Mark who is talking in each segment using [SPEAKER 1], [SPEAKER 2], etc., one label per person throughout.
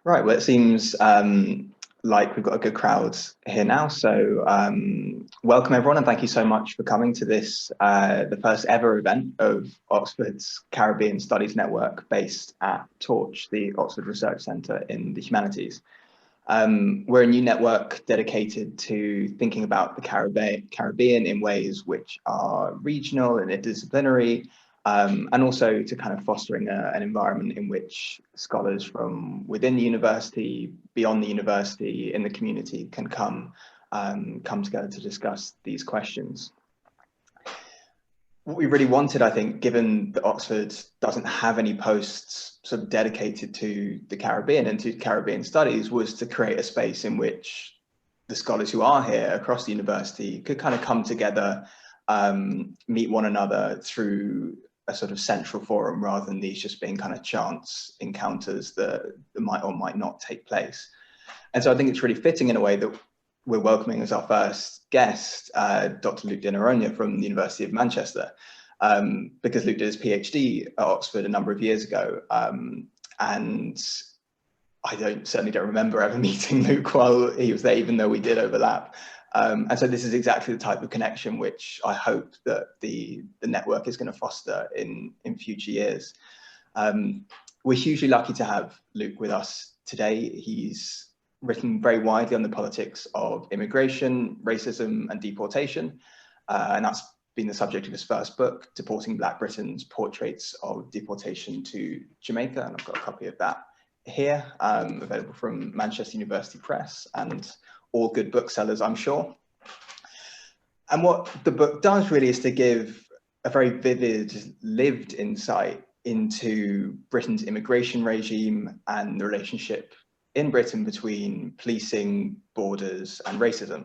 [SPEAKER 1] Right, well, it seems like we've got a good crowd here now. So welcome everyone, and thank you so much for coming to this, the first ever event of Oxford's Caribbean Studies Network based at Torch, the Oxford Research Centre in the Humanities. We're a new network dedicated to thinking about the Caribbean in ways which are regional and interdisciplinary, and also to kind of fostering an environment in which scholars from within the university, beyond the university, in the community can come together to discuss these questions. What we really wanted, I think, given that Oxford doesn't have any posts sort of dedicated to the Caribbean and to Caribbean studies, was to create a space in which the scholars who are here across the university could kind of come together, meet one another through a sort of central forum, rather than these just being kind of chance encounters that might or might not take place. And so I think it's really fitting in a way that we're welcoming as our first guest, Dr. Luke de Noronha from the University of Manchester, because Luke did his PhD at Oxford a number of years ago. And I certainly don't remember ever meeting Luke while he was there, even though we did overlap. And so this is exactly the type of connection which I hope that the network is going to foster in future years. We're hugely lucky to have Luke with us today. He's written very widely on the politics of immigration, racism, and deportation. And that's been the subject of his first book, Deporting Black Britons, Portraits of Deportation to Jamaica. And I've got a copy of that here, available from Manchester University Press and all good booksellers, I'm sure. And what the book does really is to give a very vivid, lived insight into Britain's immigration regime and the relationship in Britain between policing, borders, and racism.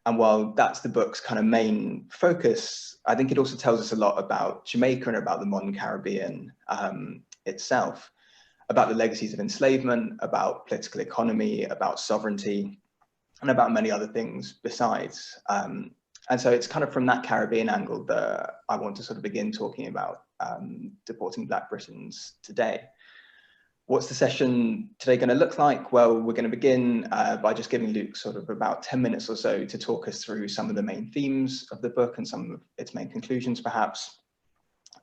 [SPEAKER 1] And while that's the book's kind of main focus, I think it also tells us a lot about Jamaica and about the modern Caribbean itself, about the legacies of enslavement, about political economy, about sovereignty, and about many other things besides. And so it's kind of from that Caribbean angle that I want to sort of begin talking about Deporting Black Britons today. What's the session today going to look like? Well, we're going to begin by just giving Luke sort of about 10 minutes or so to talk us through some of the main themes of the book and some of its main conclusions, perhaps.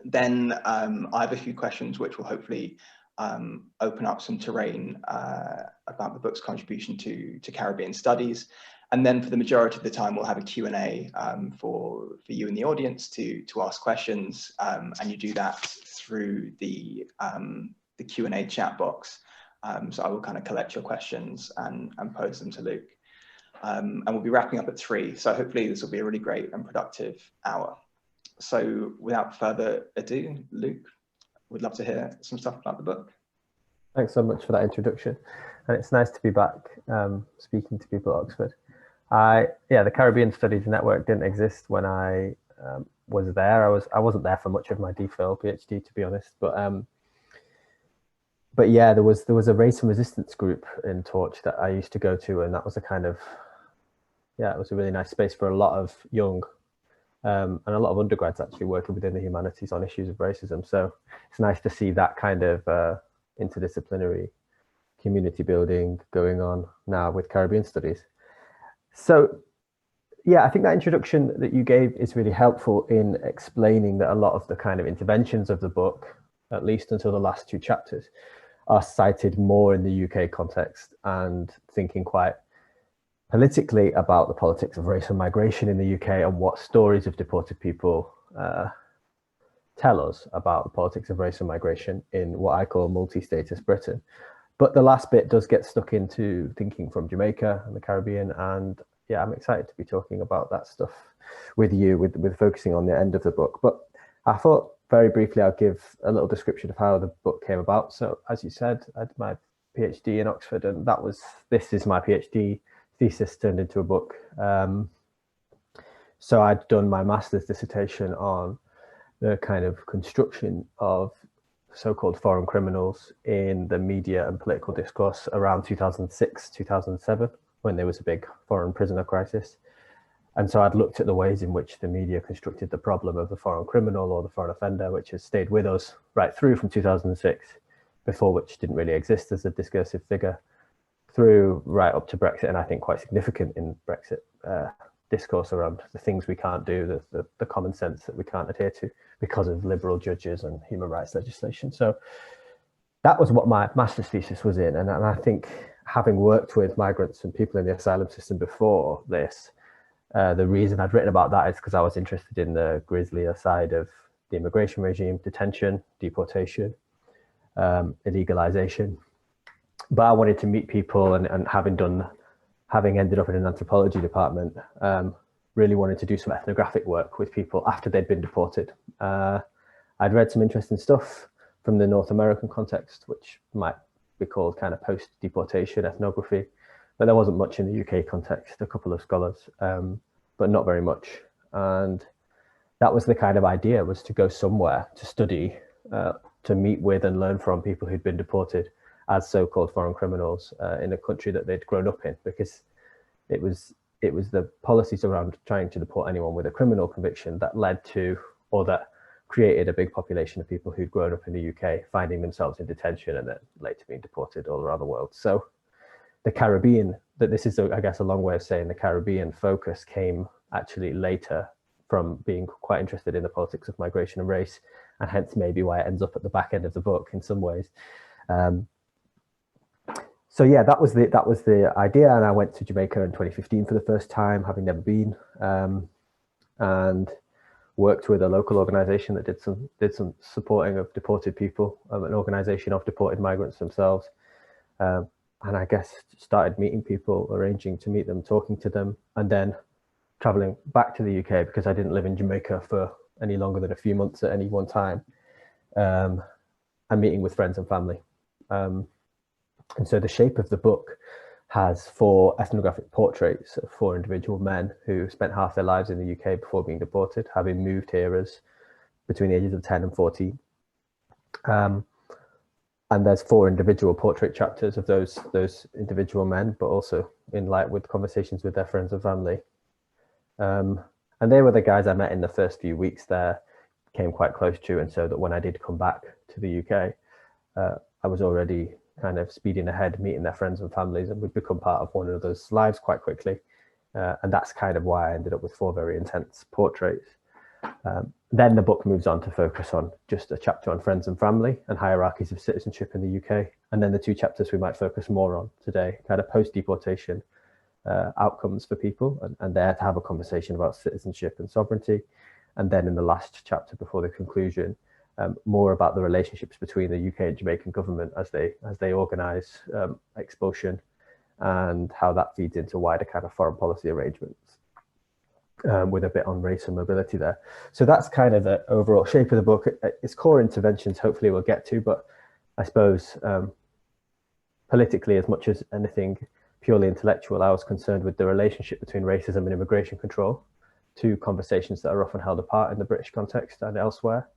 [SPEAKER 1] Then I have a few questions which will hopefully open up some terrain about the book's contribution to Caribbean studies. And then for the majority of the time, we'll have a Q&A for you in the audience to ask questions. And you do that through the Q&A chat box. So I will kind of collect your questions and pose them to Luke. And we'll be wrapping up at 3. So hopefully this will be a really great and productive hour. So without further ado, Luke, we'd love to hear some stuff about the book.
[SPEAKER 2] Thanks so much for that introduction. And it's nice to be back speaking to people at Oxford. The Caribbean Studies Network didn't exist when I was there. I wasn't there for much of my DPhil PhD, to be honest, but yeah, there was a race and resistance group in Torch that I used to go to, and that was a kind of, it was a really nice space for a lot of young and a lot of undergrads actually working within the humanities on issues of racism. So it's nice to see that kind of interdisciplinary community building going on now with Caribbean studies. So yeah, I think that introduction that you gave is really helpful in explaining that a lot of the kind of interventions of the book, at least until the last 2 chapters, are cited more in the UK context and thinking quite politically about the politics of race and migration in the UK and what stories of deported people tell us about the politics of race and migration in what I call multi-status Britain. But the last bit does get stuck into thinking from Jamaica and the Caribbean, and yeah, I'm excited to be talking about that stuff with you, with focusing on the end of the book. But I thought very briefly I'll give a little description of how the book came about. So as you said, I did my PhD in Oxford, and this is my PhD thesis turned into a book. So I'd done my master's dissertation on the kind of construction of so-called foreign criminals in the media and political discourse around 2006, 2007, when there was a big foreign prisoner crisis. And so I'd looked at the ways in which the media constructed the problem of the foreign criminal or the foreign offender, which has stayed with us right through from 2006 before which didn't really exist as a discursive figure, through right up to Brexit, and I think quite significant in Brexit discourse around the things we can't do, the common sense that we can't adhere to because of liberal judges and human rights legislation. So that was what my master's thesis was in. And I think having worked with migrants and people in the asylum system before this, the reason I'd written about that is because I was interested in the grislier side of the immigration regime, detention, deportation, illegalization. But I wanted to meet people, and having ended up in an anthropology department, really wanted to do some ethnographic work with people after they'd been deported. I'd read some interesting stuff from the North American context, which might be called kind of post-deportation ethnography, but there wasn't much in the UK context, a couple of scholars, but not very much. And that was the kind of idea, was to go somewhere to study, to meet with and learn from people who'd been deported as so-called foreign criminals in a country that they'd grown up in, because it was the policies around trying to deport anyone with a criminal conviction that led to, or that created, a big population of people who'd grown up in the UK finding themselves in detention and then later being deported all around the world. So the Caribbean, that this is, I guess, a long way of saying the Caribbean focus came actually later from being quite interested in the politics of migration and race, and hence maybe why it ends up at the back end of the book in some ways. So yeah, that was the idea, and I went to Jamaica in 2015 for the first time, having never been, and worked with a local organisation that did some supporting of deported people, an organisation of deported migrants themselves, and I guess started meeting people, arranging to meet them, talking to them, and then travelling back to the UK because I didn't live in Jamaica for any longer than a few months at any one time, and meeting with friends and family. And so the shape of the book has 4 ethnographic portraits of 4 individual men who spent half their lives in the UK before being deported, having moved here as between the ages of 10 and 14. And there's 4 individual portrait chapters of those individual men, but also in light with conversations with their friends and family. And they were the guys I met in the first few weeks there, came quite close to, and so that when I did come back to the UK, I was already kind of speeding ahead, meeting their friends and families, and we'd become part of one another's lives quite quickly. And that's kind of why I ended up with 4 very intense portraits. Then the book moves on to focus on just a chapter on friends and family and hierarchies of citizenship in the UK. And then the 2 chapters we might focus more on today, kind of post-deportation outcomes for people, and there to have a conversation about citizenship and sovereignty. And then in the last chapter before the conclusion, more about the relationships between the UK and Jamaican government as they organise expulsion, and how that feeds into wider kind of foreign policy arrangements, with a bit on race and mobility there. So that's kind of the overall shape of the book. Its core interventions, hopefully we'll get to, but I suppose politically, as much as anything purely intellectual, I was concerned with the relationship between racism and immigration control, 2 conversations that are often held apart in the British context and elsewhere.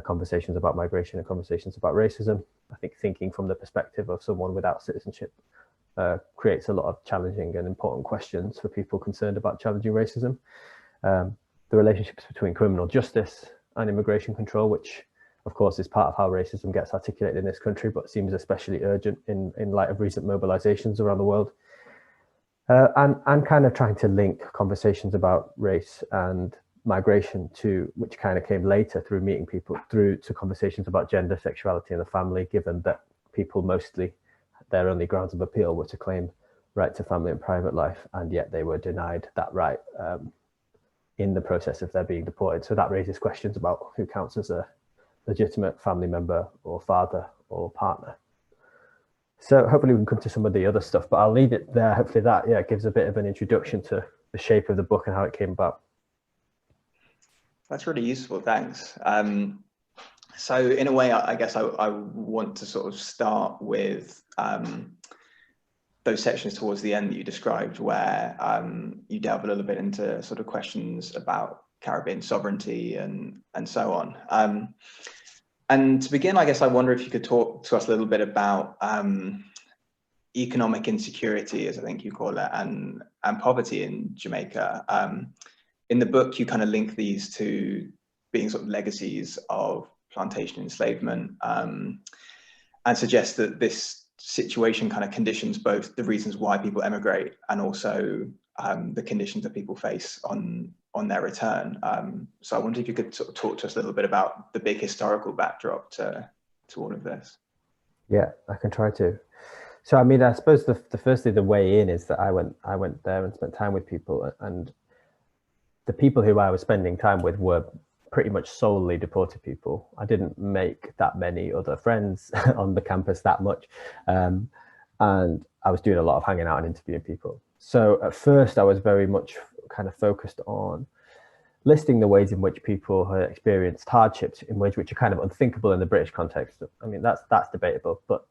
[SPEAKER 2] Conversations about migration and conversations about racism. I think thinking from the perspective of someone without citizenship creates a lot of challenging and important questions for people concerned about challenging racism. The relationships between criminal justice and immigration control, which of course is part of how racism gets articulated in this country, but seems especially urgent in light of recent mobilizations around the world. And kind of trying to link conversations about race and migration to, which kind of came later through meeting people, through to conversations about gender, sexuality and the family, given that people mostly, their only grounds of appeal were to claim right to family and private life, and yet they were denied that right in the process of their being deported. So that raises questions about who counts as a legitimate family member or father or partner. So hopefully we can come to some of the other stuff, but I'll leave it there. Hopefully that gives a bit of an introduction to the shape of the book and how it came about.
[SPEAKER 1] That's really useful, thanks. So in a way, I guess I want to sort of start with those sections towards the end that you described, where you delve a little bit into sort of questions about Caribbean sovereignty and so on. And to begin, I guess I wonder if you could talk to us a little bit about economic insecurity, as I think you call it, and poverty in Jamaica. In the book, you kind of link these to being sort of legacies of plantation enslavement. and suggests that this situation kind of conditions both the reasons why people emigrate and also the conditions that people face on their return. So I wonder if you could sort of talk to us a little bit about the big historical backdrop to all of this.
[SPEAKER 2] Yeah, I can try to. So I mean, I suppose the firstly the way in is that I went there and spent time with people, and the people who I was spending time with were pretty much solely deported people. I didn't make that many other friends on the campus that much, and I was doing a lot of hanging out and interviewing people. So at first I was very much kind of focused on listing the ways in which people had experienced hardships in ways which are kind of unthinkable in the British context. I mean, that's debatable, but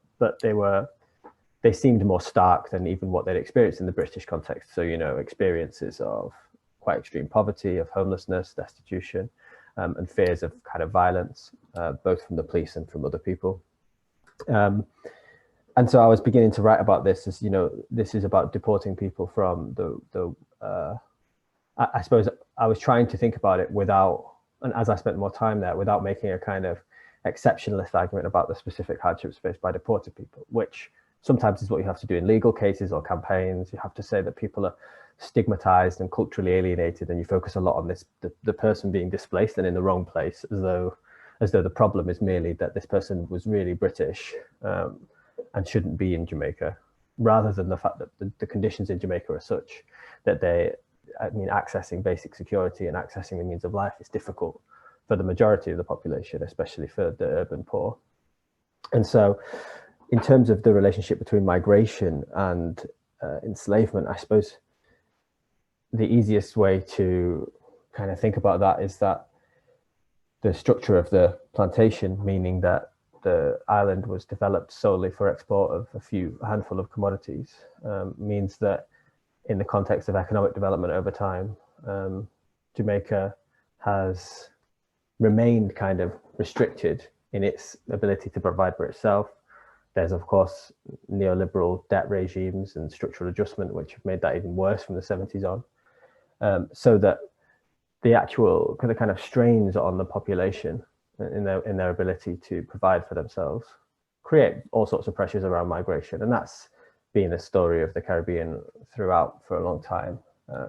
[SPEAKER 2] they seemed more stark than even what they'd experienced in the British context. So, you know, experiences of quite extreme poverty, of homelessness, destitution, and fears of kind of violence, both from the police and from other people. And so I was beginning to write about this as, you know, this is about deporting people from I suppose I was trying to think about it without, and as I spent more time there, without making a kind of exceptionalist argument about the specific hardships faced by deported people, which sometimes is what you have to do in legal cases or campaigns. You have to say that people are stigmatized and culturally alienated, and you focus a lot on this, the person being displaced and in the wrong place, as though the problem is merely that this person was really British and shouldn't be in Jamaica, rather than the fact that the conditions in Jamaica are such that accessing basic security and accessing the means of life is difficult for the majority of the population, especially for the urban poor. And so in terms of the relationship between migration and enslavement, I suppose the easiest way to kind of think about that is that the structure of the plantation, meaning that the island was developed solely for export of a handful of commodities, means that in the context of economic development over time, Jamaica has remained kind of restricted in its ability to provide for itself. There's, of course, neoliberal debt regimes and structural adjustment, which have made that even worse from the 70s on. So that the actual kind of strains on the population in their ability to provide for themselves create all sorts of pressures around migration. And that's been the story of the Caribbean throughout for a long time.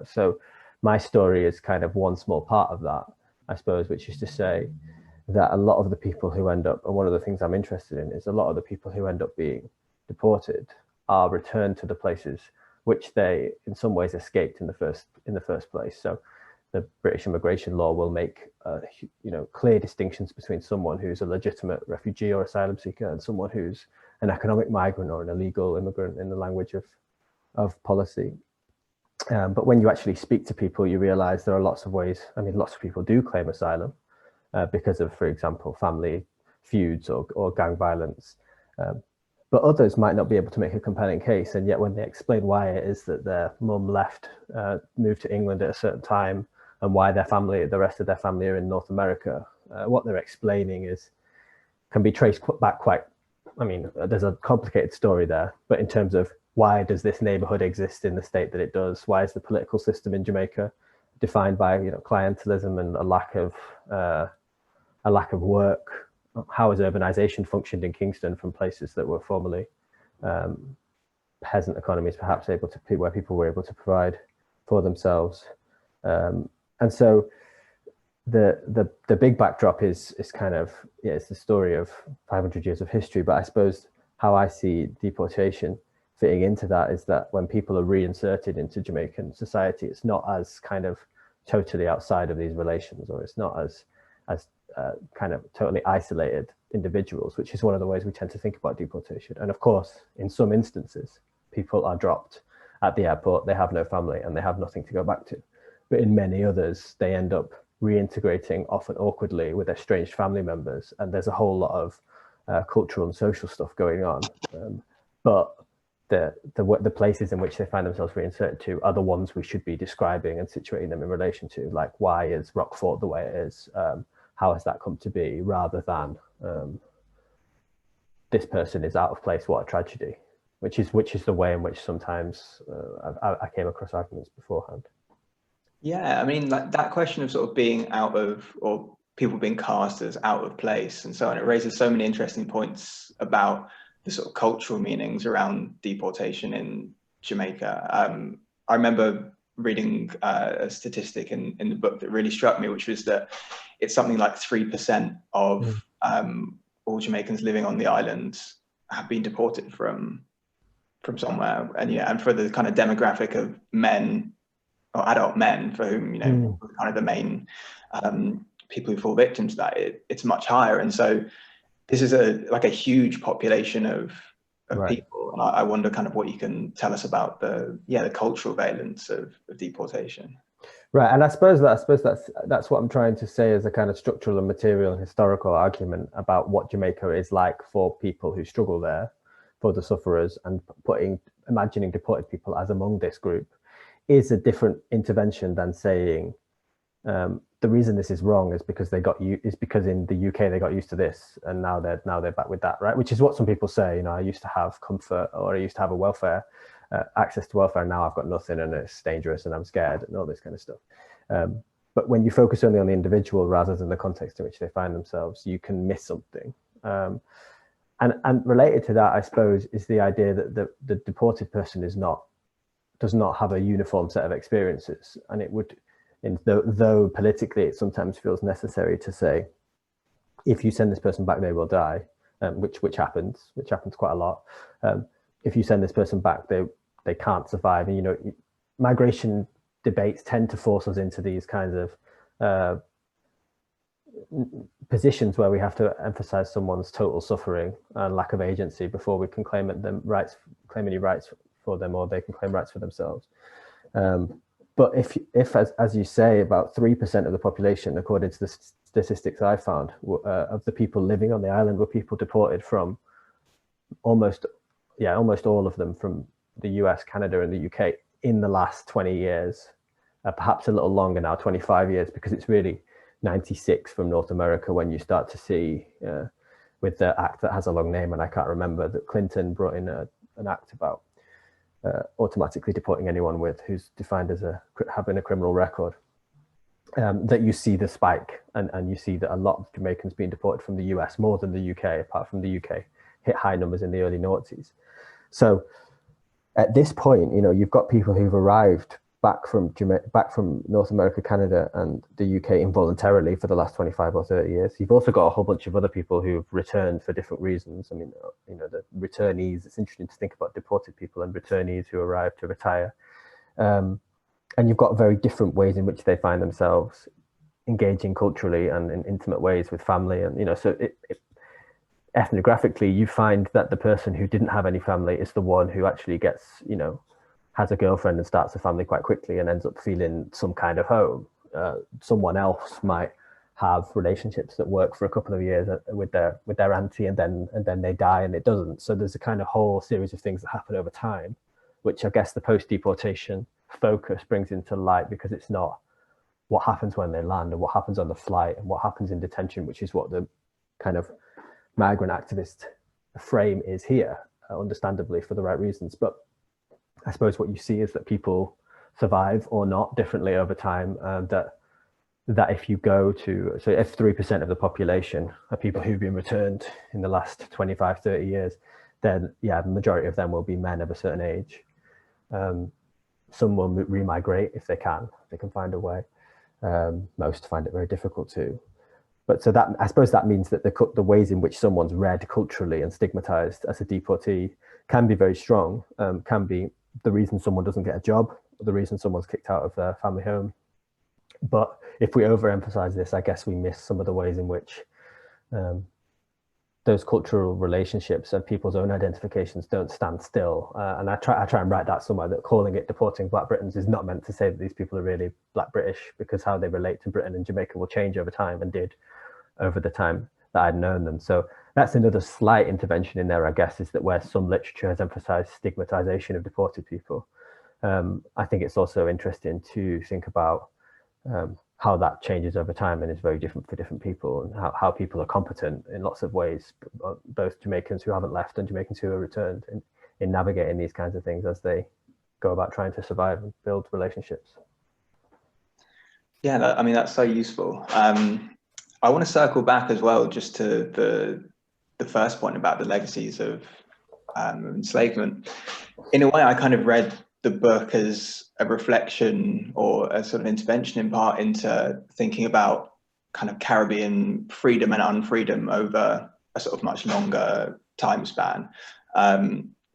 [SPEAKER 2] So my story is kind of one small part of that, I suppose, which is to say that a lot of the people who end up, and one of the things I'm interested in is a lot of the people who end up being deported are returned to the places which they in some ways escaped in the first place. So the British immigration law will make clear distinctions between someone who's a legitimate refugee or asylum seeker and someone who's an economic migrant or an illegal immigrant in the language of policy. But when you actually speak to people, you realize there are lots of ways. I mean, lots of people do claim asylum because of, for example, family feuds or gang violence. But others might not be able to make a compelling case. And yet when they explain why it is that their mum left, moved to England at a certain time, and why the rest of their family are in North America, what they're explaining can be traced back there's a complicated story there, but in terms of why does this neighborhood exist in the state that it does? Why is the political system in Jamaica defined by clientelism and a lack of work? How has urbanization functioned in Kingston from places that were formerly peasant economies, perhaps where people were able to provide for themselves? And so the big backdrop is kind of, it's the story of 500 years of history, but I suppose how I see deportation fitting into that is that when people are reinserted into Jamaican society, it's not as kind of totally outside of these relations, or it's not as kind of totally isolated individuals, which is one of the ways we tend to think about deportation. And of course, in some instances, people are dropped at the airport, they have no family and they have nothing to go back to. But in many others, they end up reintegrating often awkwardly with estranged family members. And there's a whole lot of cultural and social stuff going on. But the places in which they find themselves reinserted to are the ones we should be describing and situating them in relation to, like, why is Rockfort the way it is? How has that come to be, rather than this person is out of place, what a tragedy, which is the way in which sometimes I came across arguments beforehand.
[SPEAKER 1] Yeah, I mean, like that question of sort of being out of, or people being cast as out of place and so on. It raises so many interesting points about the sort of cultural meanings around deportation in Jamaica. I remember reading a statistic in the book that really struck me, which was that it's something like 3% of all Jamaicans living on the island have been deported from somewhere. And yeah, and for the kind of demographic of men or adult men for whom, kind of the main people who fall victim to that, it's much higher. And so this is a huge population of people. And I wonder kind of what you can tell us about the cultural valence of deportation.
[SPEAKER 2] Right, and I suppose that's what I'm trying to say as a kind of structural and material and historical argument about what Jamaica is like for people who struggle there, for the sufferers, and imagining deported people as among this group is a different intervention than saying the reason this is wrong is because because in the UK they got used to this and now they're back with that, right? Which is what some people say. I used to have comfort, or I used to have a welfare. Access to welfare, now I've got nothing and it's dangerous and I'm scared and all this kind of stuff. But when you focus only on the individual rather than the context in which they find themselves, you can miss something. And related to that, I suppose, is the idea that the deported person does not have a uniform set of experiences. And it would, though politically it sometimes feels necessary to say, if you send this person back, they will die, which happens quite a lot. If you send this person back, they can't survive. And migration debates tend to force us into these kinds of positions where we have to emphasize someone's total suffering and lack of agency before we can claim any rights for them, or they can claim rights for themselves. But if as you say, about 3% of the population, according to the statistics I found, of the people living on the island were people deported from almost all of them from the US, Canada, and the UK in the last 20 years, perhaps a little longer now, 25 years, because it's really 96 from North America when you start to see, with the act that has a long name and I can't remember, that Clinton brought in an act about automatically deporting anyone who's defined as having a criminal record, that you see the spike, and you see that a lot of Jamaicans being deported from the US, more than the UK, apart from the UK, hit high numbers in the early noughties. So at this point, you've got people who've arrived back from North America, Canada, and the UK involuntarily for the last 25 or 30 years. You've also got a whole bunch of other people who've returned for different reasons. I mean, the returnees, it's interesting to think about deported people and returnees who arrive to retire. And you've got very different ways in which they find themselves engaging culturally and in intimate ways with family. And, so ethnographically, you find that the person who didn't have any family is the one who actually gets, has a girlfriend and starts a family quite quickly and ends up feeling some kind of home. Someone else might have relationships that work for a couple of years with their auntie, and then they die and it doesn't. So there's a kind of whole series of things that happen over time, which I guess the post-deportation focus brings into light, because it's not what happens when they land and what happens on the flight and what happens in detention, which is what the kind of migrant activist frame is here, understandably for the right reasons. But I suppose what you see is that people survive or not differently over time. That if you go to, so if 3% of the population are people who've been returned in the last 25, 30 years, then the majority of them will be men of a certain age. Some will remigrate if they can find a way. Most find it very difficult to. But so that, I suppose that means that the ways in which someone's read culturally and stigmatized as a deportee can be very strong, can be the reason someone doesn't get a job, or the reason someone's kicked out of their family home. But if we overemphasize this, I guess we miss some of the ways in which those cultural relationships and people's own identifications don't stand still. And I try and write that somewhere, that calling it Deporting Black Britons is not meant to say that these people are really Black British, because how they relate to Britain and Jamaica will change over time, and did over the time that I'd known them. So that's another slight intervention in there, I guess, is that where some literature has emphasized stigmatization of deported people. I think it's also interesting to think about how that changes over time and is very different for different people, and how people are competent in lots of ways, both Jamaicans who haven't left and Jamaicans who are returned, in navigating these kinds of things as they go about trying to survive and build relationships.
[SPEAKER 1] Yeah, I mean, that's so useful. I want to circle back as well, just to the first point about the legacies of enslavement. In a way, I kind of read the book as a reflection or a sort of intervention in part into thinking about kind of Caribbean freedom and unfreedom over a sort of much longer time span.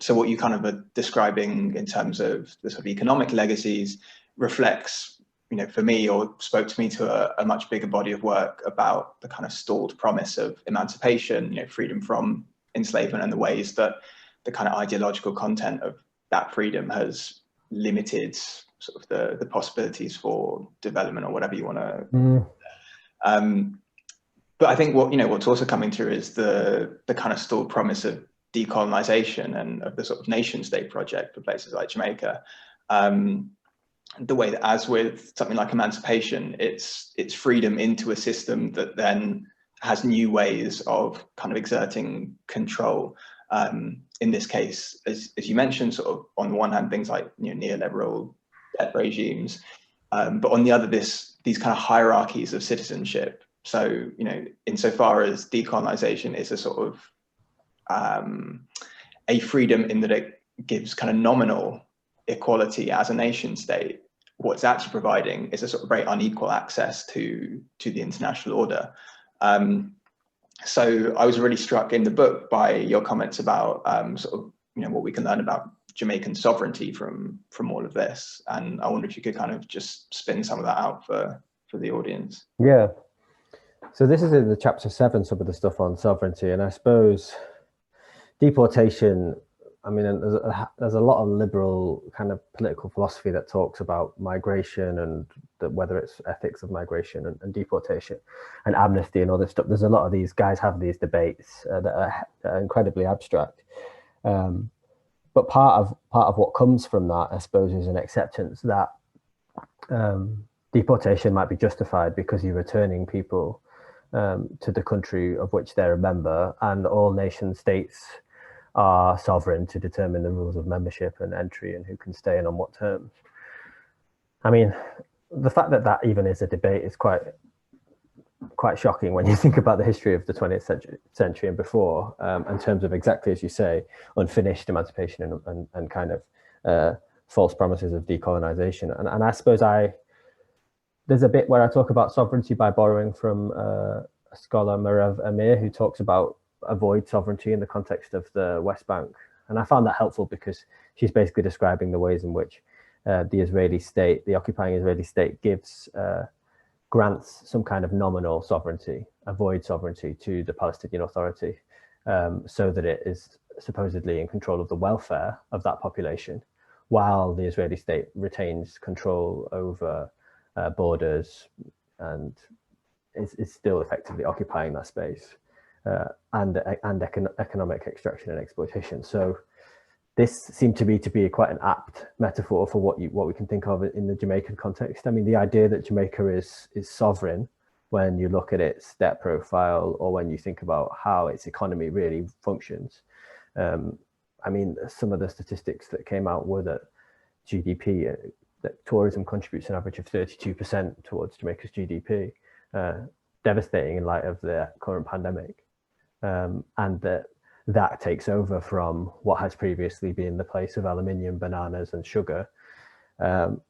[SPEAKER 1] So what you kind of are describing in terms of the sort of economic legacies reflects, you know, for me, or spoke to me to a much bigger body of work about the kind of stalled promise of emancipation, you know, freedom from enslavement, and the ways that the kind of ideological content of that freedom has limited sort of the possibilities for development, or whatever you want to. But I think what's also coming through is the kind of stalled promise of decolonization and of the sort of nation state project for places like Jamaica. The way that, as with something like emancipation, it's freedom into a system that then has new ways of kind of exerting control. In this case, as you mentioned, sort of on the one hand, things like, you know, neoliberal debt regimes, but on the other, these kind of hierarchies of citizenship. So, you know, insofar as decolonization is a sort of a freedom in that it gives kind of nominal equality as a nation state, what's actually providing is a sort of very unequal access to the international order. So I was really struck in the book by your comments about sort of, you know, what we can learn about Jamaican sovereignty from all of this, and I wonder if you could kind of just spin some of that out for the audience.
[SPEAKER 2] Yeah. So this is in the chapter 7, some of the stuff on sovereignty, and I suppose deportation, I mean, there's a lot of liberal kind of political philosophy that talks about migration and whether it's ethics of migration and deportation and amnesty and all this stuff. There's a lot of these guys have these debates that are incredibly abstract. But part of what comes from that, I suppose, is an acceptance that deportation might be justified because you're returning people to the country of which they're a member, and all nation states are sovereign to determine the rules of membership and entry and who can stay and on what terms. I mean, the fact that that even is a debate is quite shocking when you think about the history of the 20th century and before, in terms of, exactly as you say, unfinished emancipation and kind of false promises of decolonization. And I suppose there's a bit where I talk about sovereignty by borrowing from a scholar, Merav Amir, who talks about avoid sovereignty in the context of the West Bank. And I found that helpful because she's basically describing the ways in which the Israeli state, the occupying Israeli state, grants some kind of nominal sovereignty, avoid sovereignty to the Palestinian Authority, so that it is supposedly in control of the welfare of that population, while the Israeli state retains control over borders and is still effectively occupying that space. And economic extraction and exploitation. So this seemed to be quite an apt metaphor for what we can think of in the Jamaican context. I mean, the idea that Jamaica is sovereign when you look at its debt profile, or when you think about how its economy really functions. I mean, some of the statistics that came out were that GDP, that tourism contributes an average of 32% towards Jamaica's GDP, devastating in light of the current pandemic. And that takes over from what has previously been the place of aluminium, bananas, and sugar. And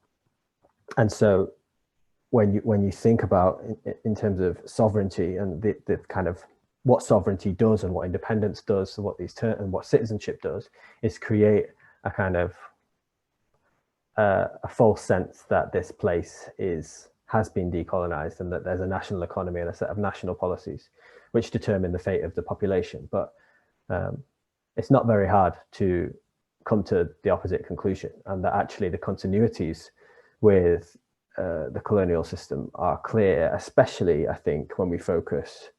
[SPEAKER 2] so when you think about in terms of sovereignty and the kind of what sovereignty does and what independence does, and what citizenship does, is create a kind of a false sense that this place has been decolonized and that there's a national economy and a set of national policies which determine the fate of the population. But it's not very hard to come to the opposite conclusion, and that actually the continuities with the colonial system are clear, especially, I think, when we focus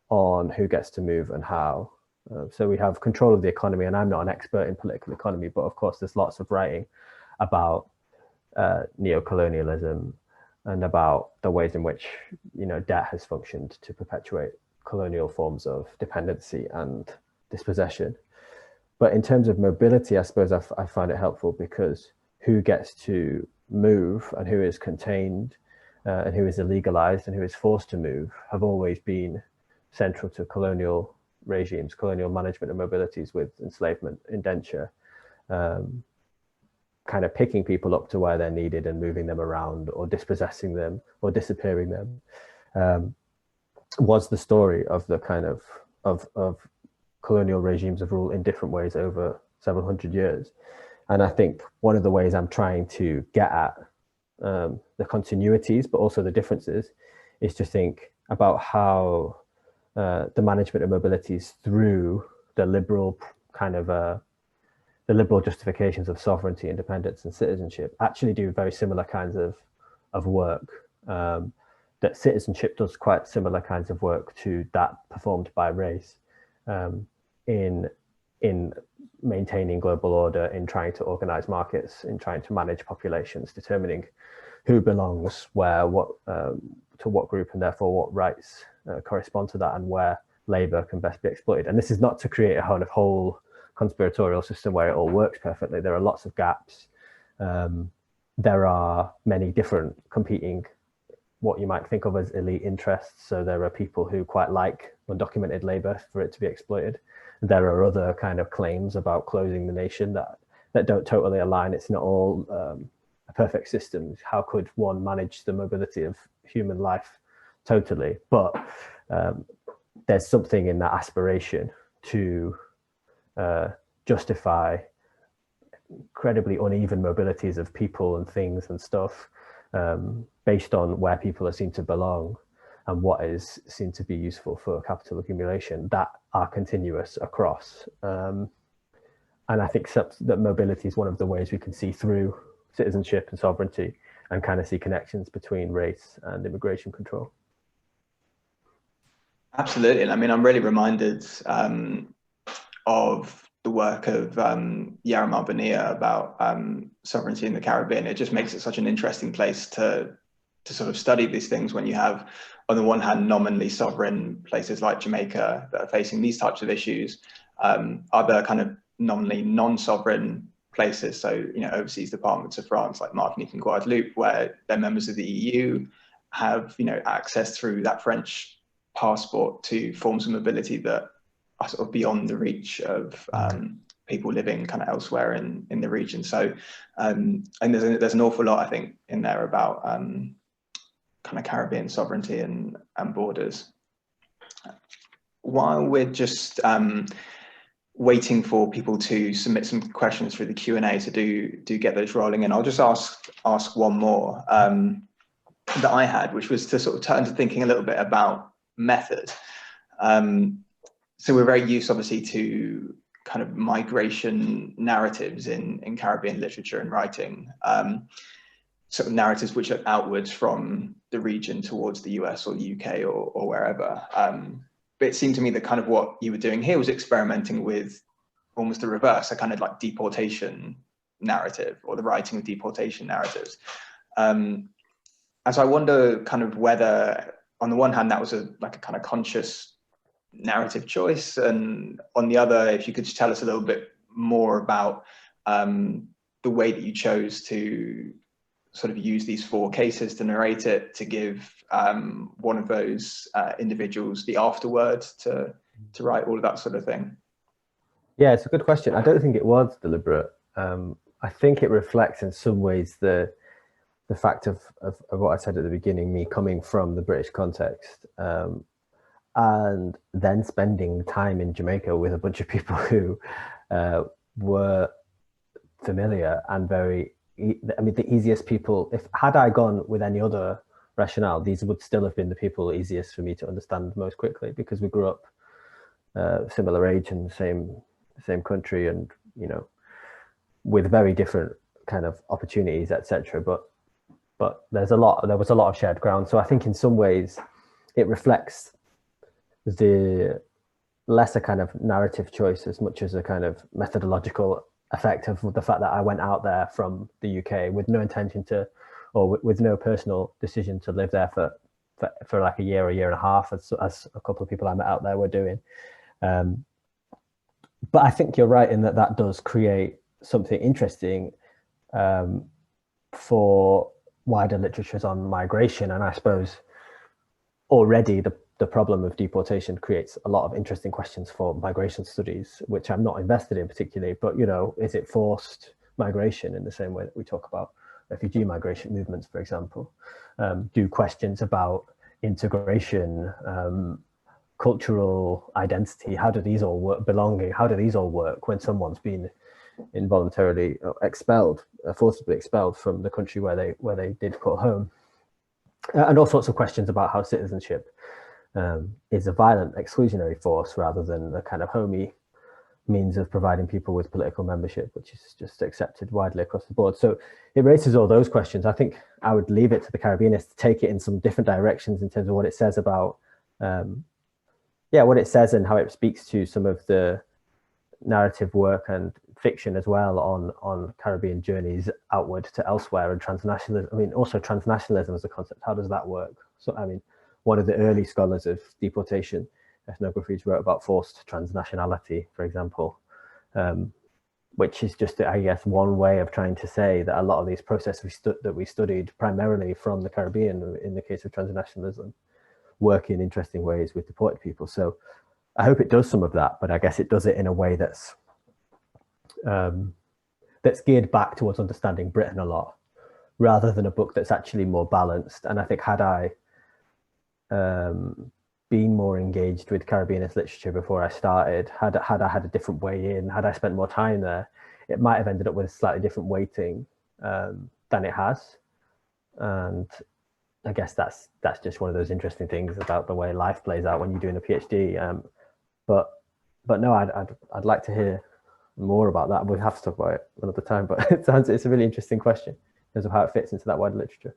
[SPEAKER 2] on who gets to move and how. So we have control of the economy, and I'm not an expert in political economy, but of course there's lots of writing about neocolonialism and about the ways in which, you know, debt has functioned to perpetuate colonial forms of dependency and dispossession. But in terms of mobility, I suppose I find it helpful because who gets to move and who is contained and who is illegalized and who is forced to move have always been central to colonial regimes, colonial management of mobilities with enslavement, indenture, kind of picking people up to where they're needed and moving them around or dispossessing them or disappearing them, was the story of the kind of colonial regimes of rule in different ways over several hundred years. And I think one of the ways I'm trying to get at the continuities, but also the differences, is to think about how the management of mobilities through the liberal kind of the liberal justifications of sovereignty, independence, and citizenship actually do very similar kinds of work. That citizenship does quite similar kinds of work to that performed by race in maintaining global order, in trying to organize markets, in trying to manage populations, determining who belongs where, what to what group, and therefore what rights correspond to that, and where labor can best be exploited. And this is not to create a kind of whole conspiratorial system where it all works perfectly. There are lots of gaps. There are many different competing, what you might think of as elite interests. So there are people who quite like undocumented labor for it to be exploited. There are other kind of claims about closing the nation that don't totally align. It's not all a perfect system. How could one manage the mobility of human life totally? But there's something in that aspiration to justify incredibly uneven mobilities of people and things and stuff based on where people are seen to belong and what is seen to be useful for capital accumulation, that are continuous across. And I think that mobility is one of the ways we can see through citizenship and sovereignty and kind of see connections between race and immigration control.
[SPEAKER 1] Absolutely. And I mean, I'm really reminded of the work of Yaramar Bonilla about sovereignty in the Caribbean. It just makes it such an interesting place to sort of study these things when you have, on the one hand, nominally sovereign places like Jamaica that are facing these types of issues, other kind of nominally non-sovereign places, so overseas departments of France like Martinique and Guadeloupe, where they're members of the EU, have access through that French passport to forms of mobility that are sort of beyond the reach of people living kind of elsewhere in the region. So and there's an awful lot, I think, in there about kind of Caribbean sovereignty and borders. While we're just waiting for people to submit some questions through the Q&A, so do get those rolling in, I'll just ask one more that I had, which was to sort of turn to thinking a little bit about method. So we're very used, obviously, to kind of migration narratives in Caribbean literature and writing, sort of narratives which are outwards from the region towards the US or the UK or wherever. But it seemed to me that kind of what you were doing here was experimenting with almost the reverse, a kind of like deportation narrative, or the writing of deportation narratives. And so I wonder kind of whether, on the one hand, that was like a kind of conscious narrative choice, and on the other, if you could just tell us a little bit more about the way that you chose to sort of use these 4 cases to narrate it, to give one of those individuals the afterword to write all of that sort of thing.
[SPEAKER 2] Yeah, it's a good question. I don't think it was deliberate. I think it reflects in some ways the fact of what I said at the beginning, me coming from the British context, and then spending time in Jamaica with a bunch of people who were familiar and very, I mean, the easiest people. Had I gone with any other rationale, these would still have been the people easiest for me to understand most quickly, because we grew up similar age in the same country, and with very different kind of opportunities, etc. But there was a lot of shared ground. So I think in some ways it reflects the lesser kind of narrative choice as much as a kind of methodological effect of the fact that I went out there from the UK with no intention to, or with no personal decision to live there for like a year and a half, as a couple of people I met out there were doing. But I think you're right in that does create something interesting for wider literatures on migration. And I suppose already the problem of deportation creates a lot of interesting questions for migration studies, which I'm not invested in particularly, but, you know, is it forced migration in the same way that we talk about refugee migration movements, for example? Do questions about integration, cultural identity, how do these all work, belonging, how do these all work when someone's been involuntarily expelled, forcibly expelled from the country where they did call home? And all sorts of questions about how citizenship is a violent exclusionary force rather than a kind of homey means of providing people with political membership, which is just accepted widely across the board. So it raises all those questions. I think I would leave it to the Caribbeanists to take it in some different directions in terms of what it says about, what it says and how it speaks to some of the narrative work and fiction as well on Caribbean journeys outward to elsewhere, and transnationalism. I mean, also transnationalism as a concept. How does that work? So, I mean, one of the early scholars of deportation ethnographies wrote about forced transnationality, for example, which is just, I guess, one way of trying to say that a lot of these processes that we studied primarily from the Caribbean, in the case of transnationalism, work in interesting ways with deported people. So I hope it does some of that, but I guess it does it in a way that's geared back towards understanding Britain a lot, rather than a book that's actually more balanced. And I think had I been more engaged with Caribbeanist literature before I started, had I had a different way in, had I spent more time there, it might have ended up with a slightly different weighting than it has. And I guess that's just one of those interesting things about the way life plays out when you're doing a PhD. But no, I'd like to hear more about that. We have to talk about it another time, but it's a really interesting question in terms of how it fits into that wider literature.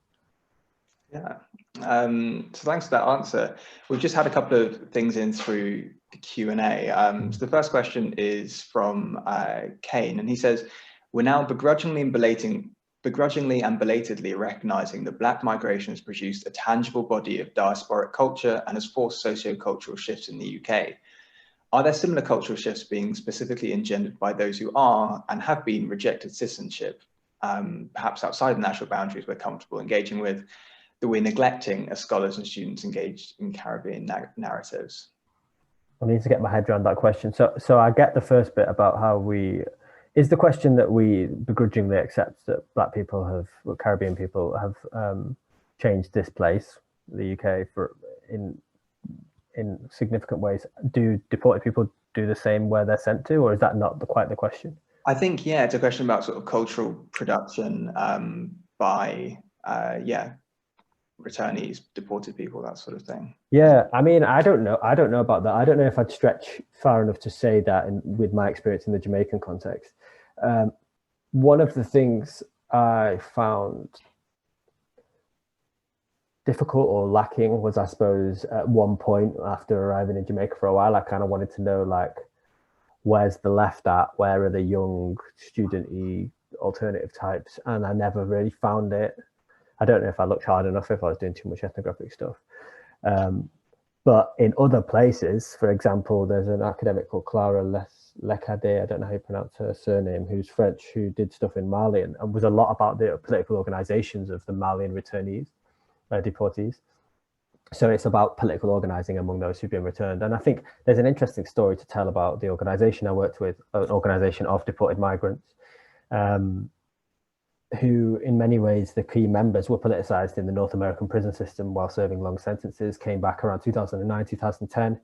[SPEAKER 1] Yeah. So thanks for that answer. We've just had a couple of things in through the Q&A. So the first question is from Kane, and he says, "We're now begrudgingly and belatedly recognizing that Black migration has produced a tangible body of diasporic culture and has forced socio-cultural shifts in the UK. Are there similar cultural shifts being specifically engendered by those who are and have been rejected citizenship, perhaps outside the national boundaries we're comfortable engaging with, that we're neglecting as scholars and students engaged in Caribbean narratives?"
[SPEAKER 2] I need to get my head around that question. So I get the first bit about how is the question that we begrudgingly accept that Black people Caribbean people have changed this place, the UK, in significant ways. Do deported people do the same where they're sent to, or is that not quite the question?
[SPEAKER 1] I think, yeah, it's a question about sort of cultural production by returnees, deported people, that sort of thing.
[SPEAKER 2] Yeah, I mean, I don't know about that. I don't know if I'd stretch far enough to say that with my experience in the Jamaican context. One of the things I found difficult or lacking was, I suppose, at one point after arriving in Jamaica for a while, I kind of wanted to know, like, where's the left at? Where are the young, student-y alternative types? And I never really found it. I don't know if I looked hard enough, if I was doing too much ethnographic stuff. But in other places, for example, there's an academic called Clara Lecade, I don't know how you pronounce her surname, who's French, who did stuff in Mali and was a lot about the political organizations of the Malian returnees, deportees. So it's about political organizing among those who've been returned. And I think there's an interesting story to tell about the organization I worked with, an organization of deported migrants, who in many ways the key members were politicized in the North American prison system while serving long sentences, came back around 2009, 2010,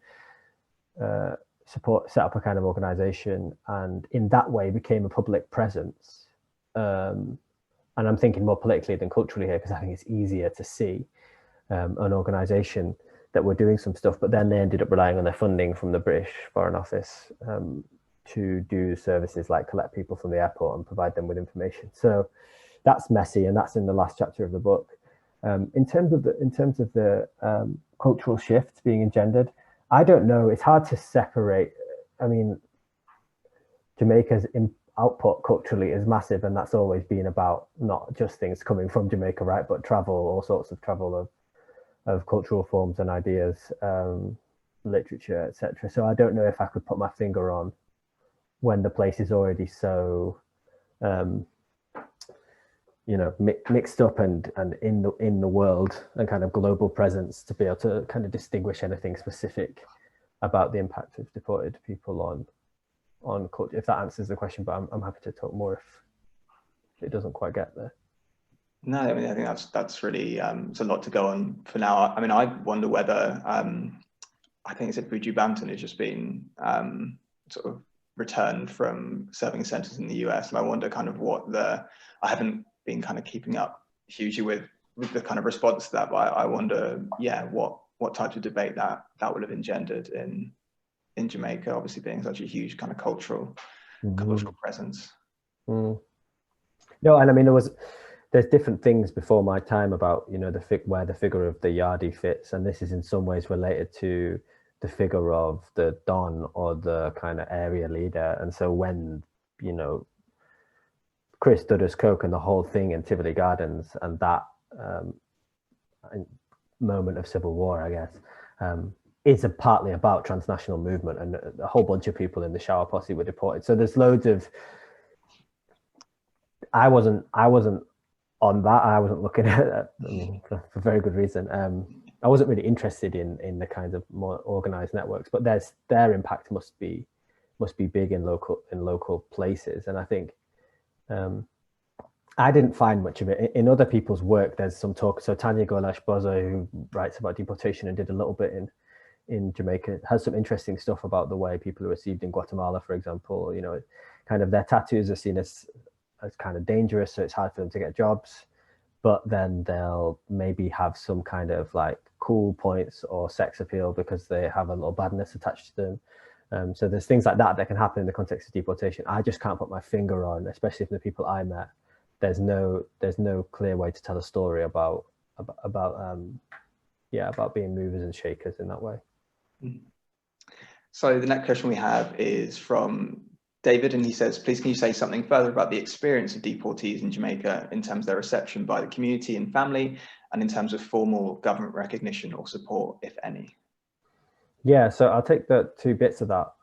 [SPEAKER 2] set up a kind of organization, and in that way became a public presence. And I'm thinking more politically than culturally here, because I think it's easier to see an organization that were doing some stuff, but then they ended up relying on their funding from the British Foreign Office to do services like collect people from the airport and provide them with information. So that's messy, and that's in the last chapter of the book. In terms of the cultural shifts being engendered, I don't know. It's hard to separate. I mean, Jamaica's output culturally is massive, and that's always been about not just things coming from Jamaica, right, but travel, all sorts of travel of cultural forms and ideas, literature, etc. So I don't know if I could put my finger on when the place is already so mixed up and in the world and kind of global presence to be able to kind of distinguish anything specific about the impact of deported people on culture, if that answers the question. But I'm happy to talk more if it doesn't quite get there.
[SPEAKER 1] No, I mean, I think that's really it's a lot to go on for now. I mean, I wonder whether I think it's Buju Banton has just been sort of returned from serving centres in the US, and I wonder kind of I haven't been kind of keeping up hugely with the kind of response to that, but I wonder, yeah, what type of debate that would have engendered in Jamaica, obviously being such a huge kind of cultural presence.
[SPEAKER 2] No, and I mean there's different things before my time about where the figure of the Yardie fits, and this is in some ways related to the figure of the Don or the kind of area leader. And so when Chris Dudders Coke and the whole thing in Tivoli Gardens and that moment of civil war, I guess, is partly about transnational movement, and a whole bunch of people in the shower posse were deported. So there's loads of. I wasn't on that. I wasn't looking at it, I mean, for very good reason. I wasn't really interested in the kinds of more organized networks, but their impact must be big in local places. And I think I didn't find much of it in other people's work. There's some talk. So Tanya Golash Bozo, who writes about deportation and did a little bit in Jamaica, has some interesting stuff about the way people are received in Guatemala, for example. Kind of their tattoos are seen as kind of dangerous, so it's hard for them to get jobs, but then they'll maybe have some kind of like cool points or sex appeal because they have a little badness attached to them. So there's things like that can happen in the context of deportation. I just can't put my finger on, especially from the people I met. There's no clear way to tell a story about being movers and shakers in that way.
[SPEAKER 1] So the next question we have is from David, and he says, please can you say something further about the experience of deportees in Jamaica in terms of their reception by the community and family, and in terms of formal government recognition or support, if any?
[SPEAKER 2] Yeah, so I'll take the two bits of that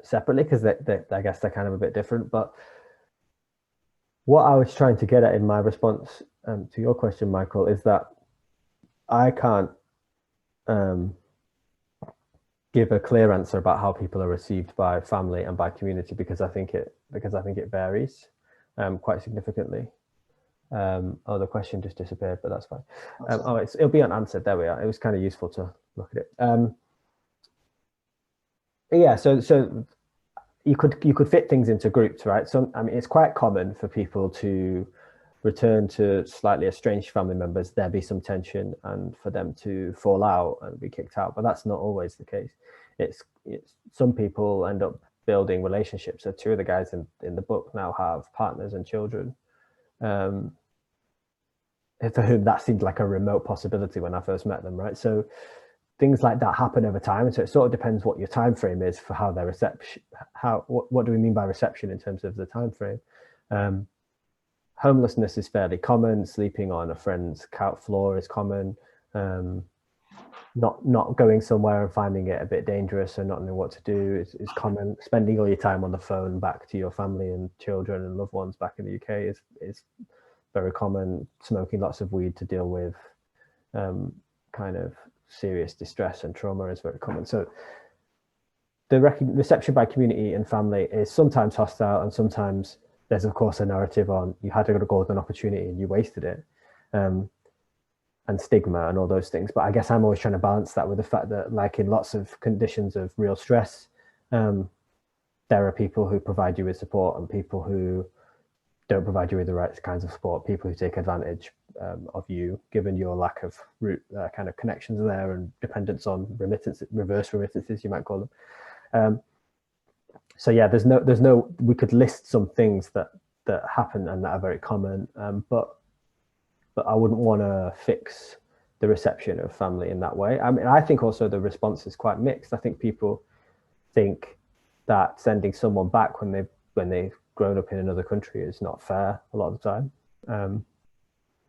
[SPEAKER 2] separately, because I guess they're kind of a bit different. But what I was trying to get at in my response to your question, Michael, is that I can't give a clear answer about how people are received by family and by community, because I think it varies quite significantly. The question just disappeared, but that's fine. It'll be unanswered. There we are. It was kind of useful to look at it. Yeah, so you could fit things into groups, right? So I mean, it's quite common for people to return to slightly estranged family members. There be some tension, and for them to fall out and be kicked out, but that's not always the case. It's some people end up building relationships. So two of the guys in the book now have partners and children, for whom that seemed like a remote possibility when I first met them, right? So things like that happen over time, and so it sort of depends what your time frame is for how their reception. What do we mean by reception in terms of the time frame? Homelessness is fairly common. Sleeping on a friend's couch floor is common. Not going somewhere and finding it a bit dangerous and not knowing what to do is common. Spending all your time on the phone back to your family and children and loved ones back in the UK is very common. Smoking lots of weed to deal with kind of serious distress and trauma is very common. So the reception by community and family is sometimes hostile, and sometimes there's of course a narrative on you had a golden opportunity and you wasted it, and stigma and all those things. But I guess I'm always trying to balance that with the fact that, like in lots of conditions of real stress, there are people who provide you with support and people who don't provide you with the right kinds of support, people who take advantage of you, given your lack of kind of connections there and dependence on reverse remittances, you might call them. So yeah, there's no, we could list some things that happen and that are very common, but I wouldn't want to fix the reception of family in that way. I mean, I think also the response is quite mixed. I think people think that sending someone back when they've grown up in another country is not fair a lot of the time.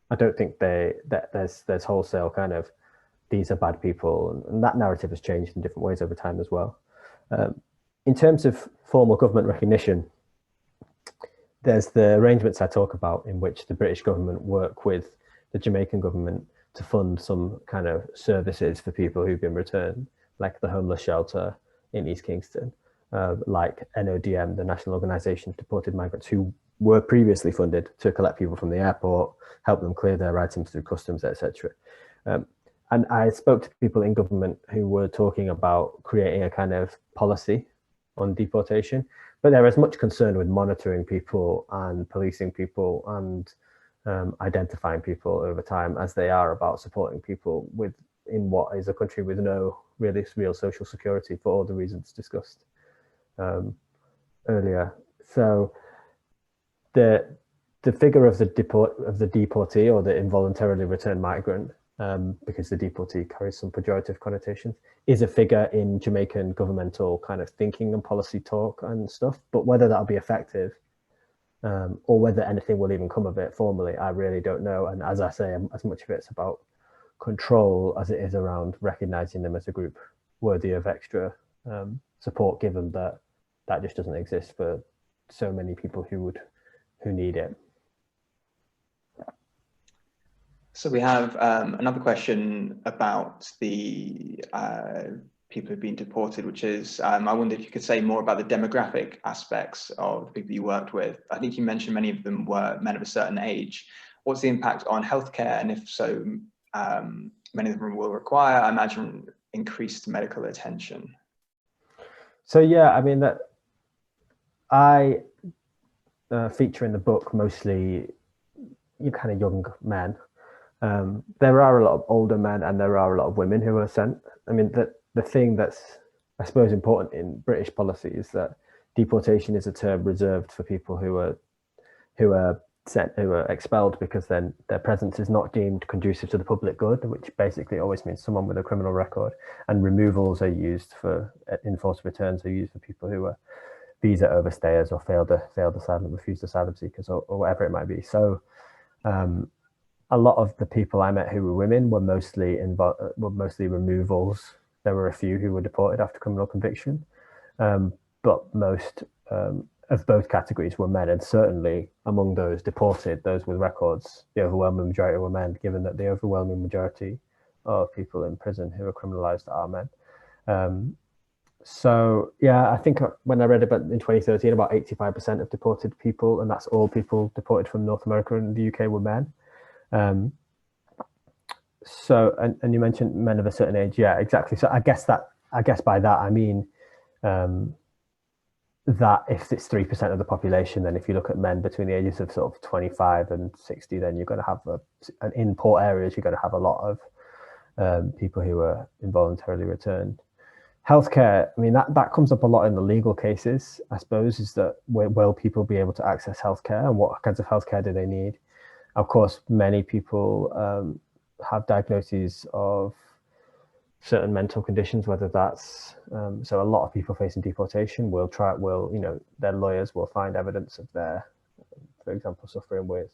[SPEAKER 2] I don't think that there's wholesale kind of these are bad people, and that narrative has changed in different ways over time as well. In terms of formal government recognition, there's the arrangements I talk about in which the British government work with the Jamaican government to fund some kind of services for people who've been returned, like the homeless shelter in East Kingston, like NODM, the National Organisation of Deported Migrants, who were previously funded to collect people from the airport, help them clear their items through customs, etc. And I spoke to people in government who were talking about creating a kind of policy on deportation, but they're as much concerned with monitoring people and policing people and identifying people over time as they are about supporting people in what is a country with no really real social security for all the reasons discussed earlier. So the figure of the deportee or the involuntarily returned migrant, because the deportee carries some pejorative connotations, is a figure in Jamaican governmental kind of thinking and policy talk and stuff. But whether that'll be effective or whether anything will even come of it formally, I really don't know. And as I say, as much of it's about control as it is around recognizing them as a group worthy of extra support, given that that just doesn't exist for so many people who need it.
[SPEAKER 1] So we have another question about the people who've been deported, which is, I wonder if you could say more about the demographic aspects of the people you worked with. I think you mentioned many of them were men of a certain age. What's the impact on healthcare? And if so, many of them will require, I imagine, increased medical attention.
[SPEAKER 2] So yeah, I mean, that I feature in the book mostly kind of young men. There are a lot of older men and there are a lot of women who are sent. I mean, the thing that's, I suppose, important in British policy is that deportation is a term reserved for people who are expelled because then their presence is not deemed conducive to the public good, which basically always means someone with a criminal record. And removals are used for enforced returns are used for people who are visa overstayers or failed asylum, refused asylum seekers, or whatever it might be. So a lot of the people I met who were women were mostly removals. There were a few who were deported after criminal conviction, but most of both categories were men, and certainly among those deported, those with records, the overwhelming majority were men, given that the overwhelming majority of people in prison who are criminalized are men. So yeah, I think when I read about in 2013, about 85% of deported people, and that's all people deported from North America and the UK, were men. So, and you mentioned men of a certain age. Yeah, exactly. So I guess by that, I mean, that if it's 3% of the population, then if you look at men between the ages of sort of 25 and 60, then you're going to have in poor areas, you're going to have a lot of people who are involuntarily returned. Healthcare, I mean, that comes up a lot in the legal cases, I suppose, is that will people be able to access healthcare and what kinds of healthcare do they need? Of course, many people have diagnoses of certain mental conditions, whether that's, so a lot of people facing deportation their lawyers will find evidence of their, for example, suffering with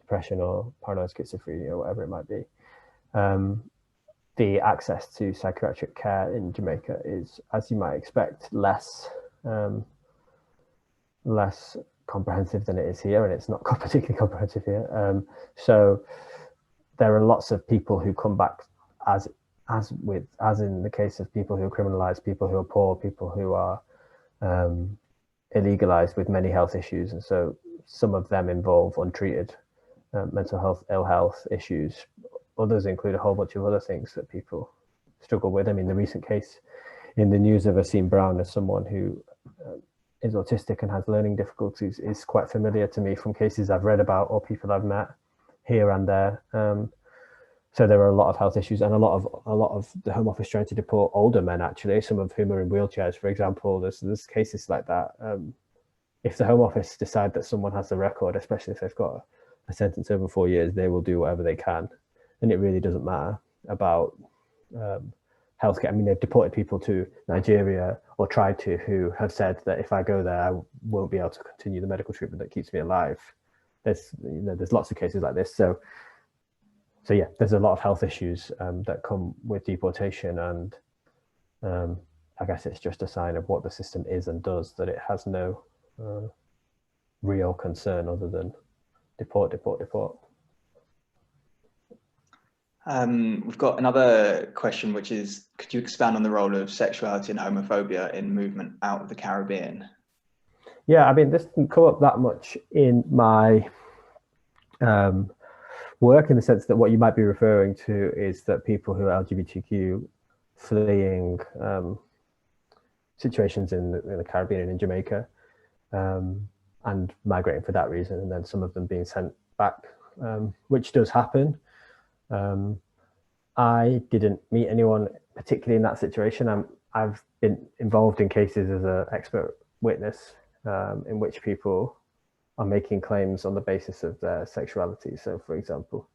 [SPEAKER 2] depression or paranoid schizophrenia or whatever it might be. The access to psychiatric care in Jamaica is, as you might expect, less comprehensive than it is here, and it's not particularly comprehensive here. So there are lots of people who come back as in the case of people who are criminalized, people who are poor, people who are illegalized with many health issues, and so some of them involve untreated mental health, ill health issues. Others include a whole bunch of other things that people struggle with. I mean, the recent case in the news of Asim Brown as someone who is autistic and has learning difficulties is quite familiar to me from cases I've read about or people I've met here and there. So there are a lot of health issues and a lot of the Home Office trying to deport older men, actually, some of whom are in wheelchairs, for example. There's cases like that. If the Home Office decide that someone has the record, especially if they've got a sentence over 4 years, they will do whatever they can. And it really doesn't matter about healthcare. I mean, they've deported people to Nigeria or tried to, who have said that if I go there, I won't be able to continue the medical treatment that keeps me alive. There's lots of cases like this. So yeah, there's a lot of health issues that come with deportation, and I guess it's just a sign of what the system is and does, that it has no real concern other than deport.
[SPEAKER 1] We've got another question, which is, could you expand on the role of sexuality and homophobia in movement out of the Caribbean?
[SPEAKER 2] Yeah, I mean, this didn't come up that much in my work, in the sense that what you might be referring to is that people who are LGBTQ fleeing situations in the Caribbean and in Jamaica, and migrating for that reason, and then some of them being sent back, which does happen. I didn't meet anyone particularly in that situation. I've been involved in cases as an expert witness in which people are making claims on the basis of their sexuality. So, for example,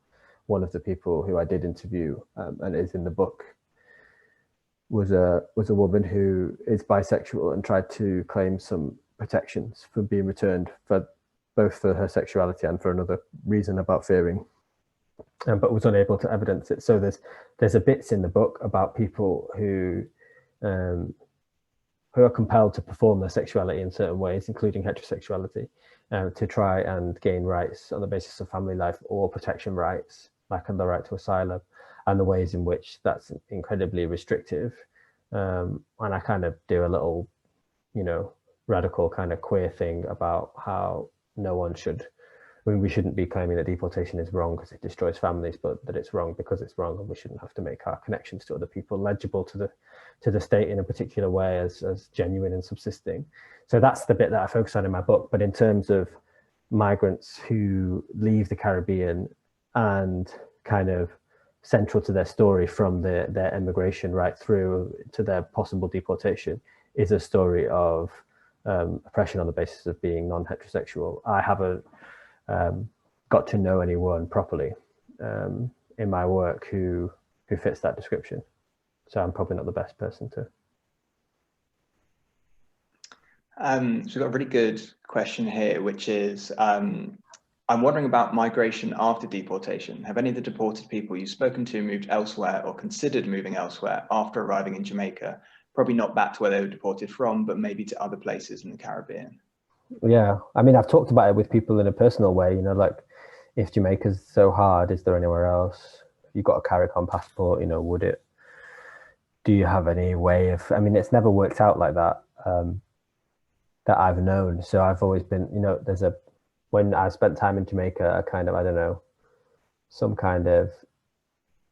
[SPEAKER 2] one of the people who I did interview and is in the book was a woman who is bisexual and tried to claim some protections for being returned, for both for her sexuality and for another reason about fearing, but was unable to evidence it. So there's a bits in the book about people who are compelled to perform their sexuality in certain ways, including heterosexuality, to try and gain rights on the basis of family life or protection rights, like on the right to asylum, and the ways in which that's incredibly restrictive. And I kind of do a little, radical kind of queer thing about how no one should, we shouldn't be claiming that deportation is wrong because it destroys families, but that it's wrong because it's wrong, and we shouldn't have to make our connections to other people legible to the state in a particular way as genuine and subsisting. So that's the bit that I focus on in my book. But in terms of migrants who leave the Caribbean, and kind of central to their story from their immigration right through to their possible deportation is a story of oppression on the basis of being non-heterosexual. I haven't got to know anyone properly in my work who fits that description. So I'm probably not the best person to.
[SPEAKER 1] So we've got a really good question here, which is, I'm wondering about migration after deportation. Have any of the deported people you've spoken to moved elsewhere or considered moving elsewhere after arriving in Jamaica? Probably not back to where they were deported from, but maybe to other places in the Caribbean.
[SPEAKER 2] Yeah, I mean, I've talked about it with people in a personal way, like, if Jamaica's so hard, is there anywhere else? You've got a CARICOM passport, do you have any way of, I mean, it's never worked out like that, that I've known. So I've always been, when I spent time in Jamaica, I kind of, I don't know, some kind of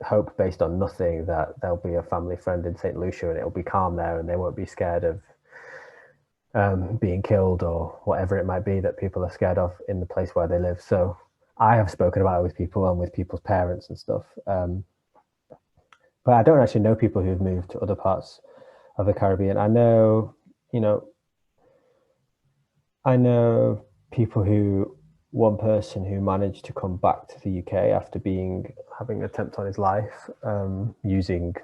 [SPEAKER 2] hope based on nothing that there'll be a family friend in St. Lucia and it'll be calm there and they won't be scared of being killed or whatever it might be that people are scared of in the place where they live. So I have spoken about it with people and with people's parents and stuff. But I don't actually know people who've moved to other parts of the Caribbean. I know people one person who managed to come back to the UK after having an attempt on his life, using,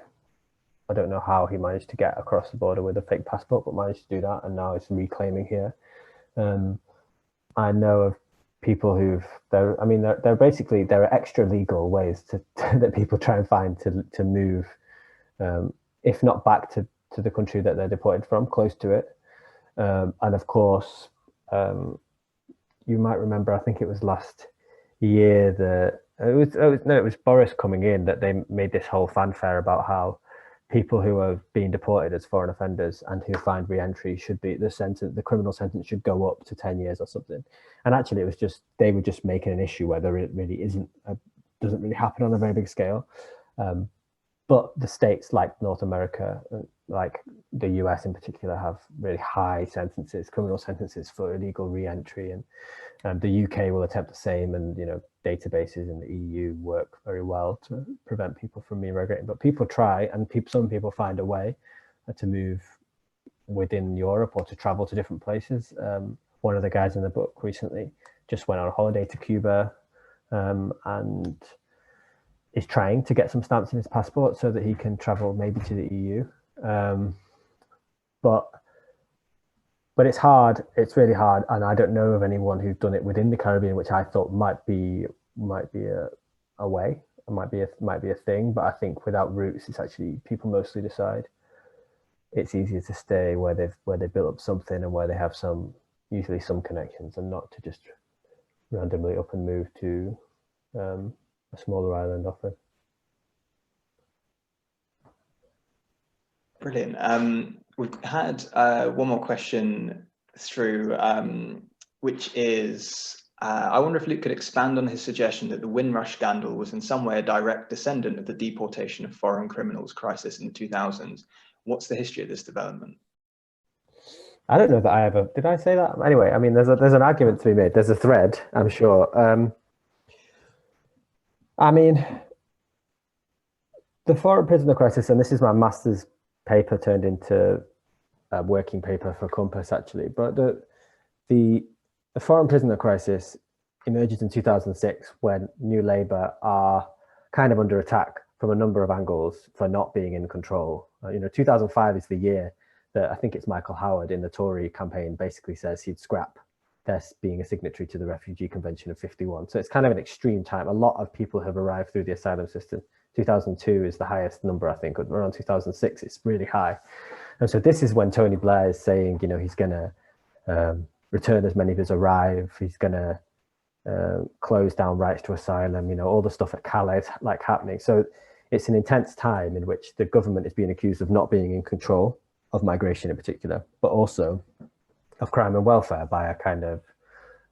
[SPEAKER 2] I don't know how he managed to get across the border with a fake passport, but managed to do that, and now he's reclaiming here. I know of people there are extra legal ways that people try and find to move, if not back to the country that they're deported from, close to it. And of course, you might remember, I think it was last year that it was Boris coming in, that they made this whole fanfare about how people who are being deported as foreign offenders and who find re-entry should be, the criminal sentence should go up to 10 years or something. And actually it was they were just making an issue where there really doesn't really happen on a very big scale. But the states like North America, like the US in particular, have really high criminal sentences for illegal re-entry, and the UK will attempt the same, and databases in the EU work very well to prevent people from migrating. But people try, and some people find a way to move within Europe or to travel to different places. One of the guys in the book recently just went on a holiday to Cuba, and is trying to get some stamps in his passport so that he can travel maybe to the EU. But it's hard. It's really hard, and I don't know of anyone who's done it within the Caribbean, which I thought might be a way. It might be a thing. But I think without roots, it's actually, people mostly decide it's easier to stay where they built up something and where they have some usually some connections, and not to just randomly up and move to a smaller island often.
[SPEAKER 1] Brilliant. We've had one more question through, which is, I wonder if Luke could expand on his suggestion that the Windrush scandal was in some way a direct descendant of the deportation of foreign criminals crisis in the 2000s. What's the history of this development?
[SPEAKER 2] I don't know that I ever, did I say that? Anyway, I mean, there's an argument to be made. There's a thread, I'm sure. I mean, the foreign prisoner crisis, and this is my master's paper turned into a working paper for Compass, actually, but the foreign prisoner crisis emerges in 2006 when New Labour are kind of under attack from a number of angles for not being in control. 2005 is the year that I think it's Michael Howard in the Tory campaign basically says he'd scrap their being a signatory to the Refugee Convention of 51. So it's kind of an extreme time. A lot of people have arrived through the asylum system. 2002 is the highest number, I think. Around 2006, it's really high. And so this is when Tony Blair is saying, he's going to return as many as arrive. He's going to close down rights to asylum, all the stuff at Calais like happening. So it's an intense time in which the government is being accused of not being in control of migration in particular, but also of crime and welfare by a kind of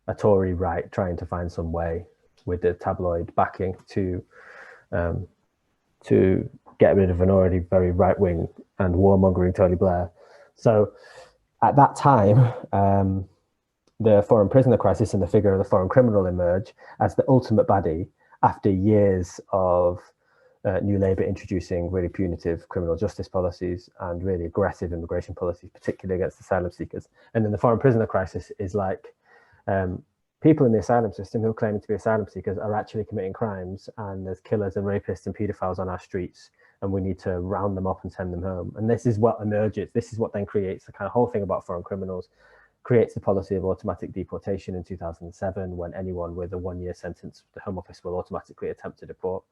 [SPEAKER 2] a Tory right trying to find some way with the tabloid backing to get rid of an already very right-wing and warmongering Tony Blair. So at that time, the foreign prisoner crisis and the figure of the foreign criminal emerge as the ultimate baddie after years of New Labour introducing really punitive criminal justice policies and really aggressive immigration policies, particularly against asylum seekers. And then the foreign prisoner crisis is like people in the asylum system who are claiming to be asylum seekers are actually committing crimes, and there's killers and rapists and paedophiles on our streets, and we need to round them up and send them home. And this is what emerges. This is what then creates the kind of whole thing about foreign criminals, creates the policy of automatic deportation in 2007, when anyone with a 1-year sentence, the Home Office will automatically attempt to deport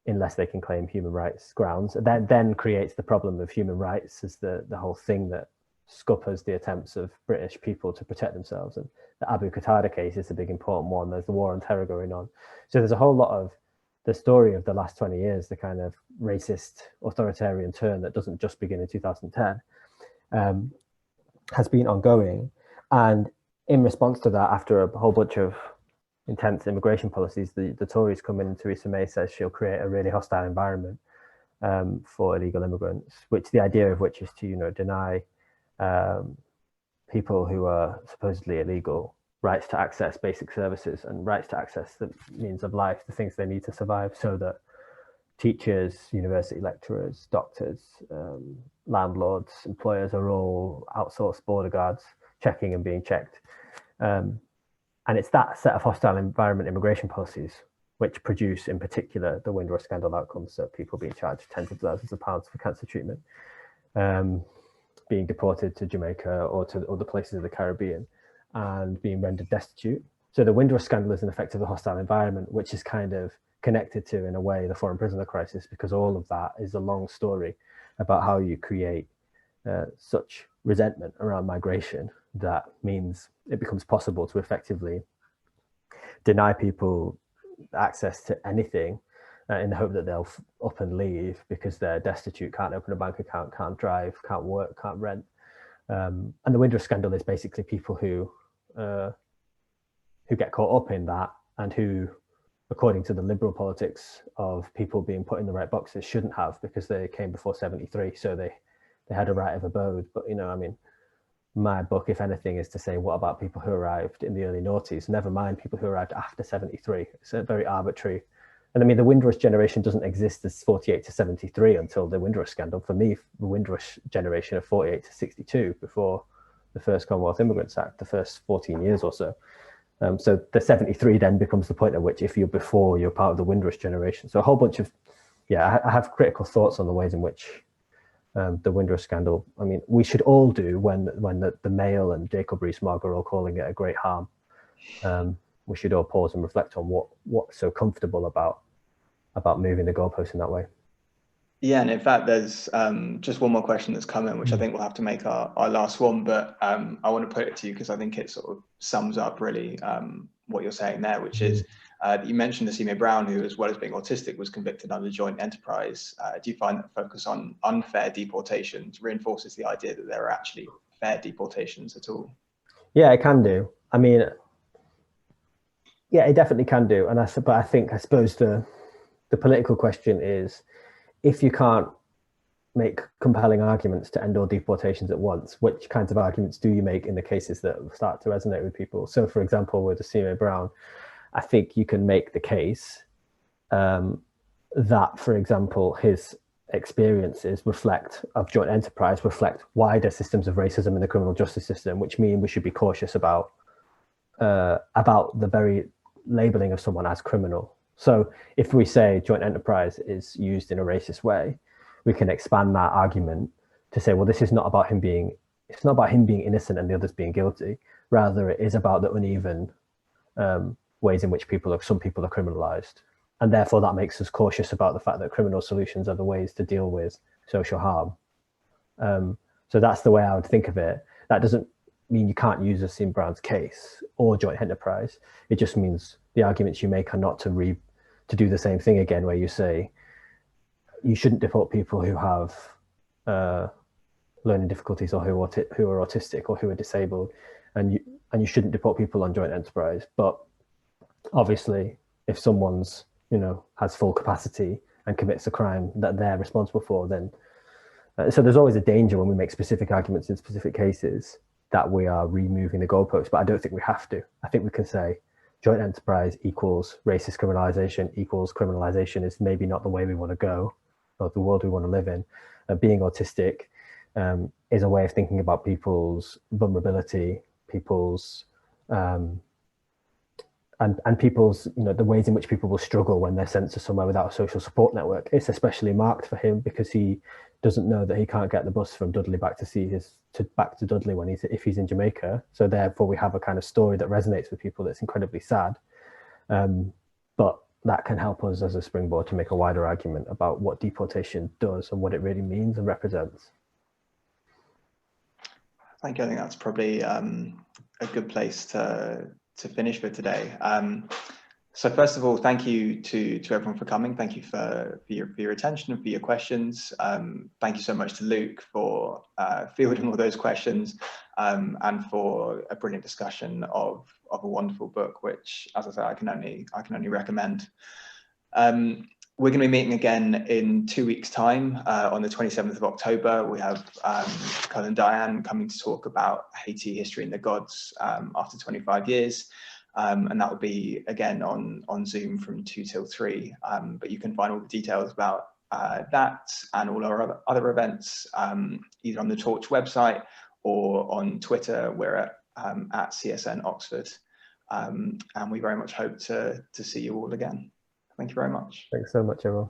[SPEAKER 2] unless they can claim human rights grounds. That then creates the problem of human rights as the whole thing that scuppers the attempts of British people to protect themselves. And the Abu Qatada case is a big important one. There's the war on terror going on. So there's a whole lot of the story of the last 20 years, the kind of racist authoritarian turn that doesn't just begin in 2010, has been ongoing. And in response to that, after a whole bunch of intense immigration policies, the Tories come in and Theresa May says she'll create a really hostile environment for illegal immigrants, which the idea of which is to, deny people who are supposedly illegal rights to access basic services and rights to access the means of life, the things they need to survive, so that teachers, university lecturers, doctors, landlords, employers are all outsourced border guards checking and being checked. And it's that set of hostile environment immigration policies which produce, in particular, the Windrush scandal outcomes, so people being charged tens of thousands of pounds for cancer treatment, being deported to Jamaica or to other places of the Caribbean, and being rendered destitute. So the Windrush scandal is an effect of the hostile environment, which is kind of connected to, in a way, the foreign prisoner crisis, because all of that is a long story about how you create such resentment around migration that means it becomes possible to effectively deny people access to anything in the hope that they'll up and leave because they're destitute, can't open a bank account, can't drive, can't work, can't rent. And the Windrush scandal is basically people who get caught up in that, and who, according to the liberal politics of people being put in the right boxes, shouldn't have, because they came before 73, so they had a right of abode. But my book, if anything, is to say, what about people who arrived in the early noughties? Never mind people who arrived after 73. It's a very arbitrary. And the Windrush generation doesn't exist as 48 to 73 until the Windrush scandal. For me, the Windrush generation of 48 to 62, before the first Commonwealth Immigrants Act, the first 14 years or so. So the 73 then becomes the point at which, if you're before, you're part of the Windrush generation. So a whole bunch of, I have critical thoughts on the ways in which the Windrush scandal, we should all do when the Mail and Jacob Rees-Mogg are all calling it a great harm. We should all pause and reflect on what's so comfortable about moving the goalposts in that way.
[SPEAKER 1] Yeah, and in fact, there's just one more question that's come in, which I think we'll have to make our last one, but I want to put it to you because I think it sort of sums up really what you're saying there, which is you mentioned Nasime Brown, who, as well as being autistic, was convicted under joint enterprise. Do you find that focus on unfair deportations reinforces the idea that there are actually fair deportations at all?
[SPEAKER 2] Yeah, it can do. I mean, yeah, it definitely can do. But I suppose the political question is, if you can't make compelling arguments to end all deportations at once, which kinds of arguments do you make in the cases that start to resonate with people? So, for example, with Nasime Brown, I think you can make the case that, for example, his experiences of joint enterprise reflect wider systems of racism in the criminal justice system, which mean we should be cautious about the very labeling of someone as criminal. So if we say joint enterprise is used in a racist way, we can expand that argument to say, well, this is not about it's not about him being innocent and the others being guilty. Rather, it is about the uneven ways in which some people are criminalized. And therefore that makes us cautious about the fact that criminal solutions are the ways to deal with social harm. So that's the way I would think of it. That doesn't mean you can't use Nasime Brown's case or joint enterprise. It just means the arguments you make are not to do the same thing again, where you say you shouldn't deport people who have learning difficulties or who are autistic or who are disabled, and you shouldn't deport people on joint enterprise. But obviously, if someone's has full capacity and commits a crime that they're responsible for, then so there's always a danger when we make specific arguments in specific cases that we are removing the goalposts. But I don't think we have to. I think we can say joint enterprise equals racist criminalization equals criminalization is maybe not the way we want to go or the world we want to live in. Being autistic is a way of thinking about people's vulnerability, people's and people's, the ways in which people will struggle when they're sent to somewhere without a social support network. It's especially marked for him because he doesn't know that he can't get the bus from Dudley back to Dudley if he's in Jamaica. So therefore we have a kind of story that resonates with people that's incredibly sad. But that can help us as a springboard to make a wider argument about what deportation does and what it really means and represents.
[SPEAKER 1] Thank you. I think that's probably a good place to finish for today. So first of all, thank you to everyone for coming. Thank you for your attention and for your questions. Thank you so much to Luke for fielding all those questions and for a brilliant discussion of a wonderful book, which, as I say, I can only recommend. We're going to be meeting again in 2 weeks' time on the 27th of October. We have Colin Diane coming to talk about Haiti history and the gods after 25 years. And that will be again on Zoom from 2 till 3. But you can find all the details about that and all our other events either on the Torch website or on Twitter. We're at CSN Oxford. And we very much hope to see you all again. Thank you very much.
[SPEAKER 2] Thanks so much, everyone.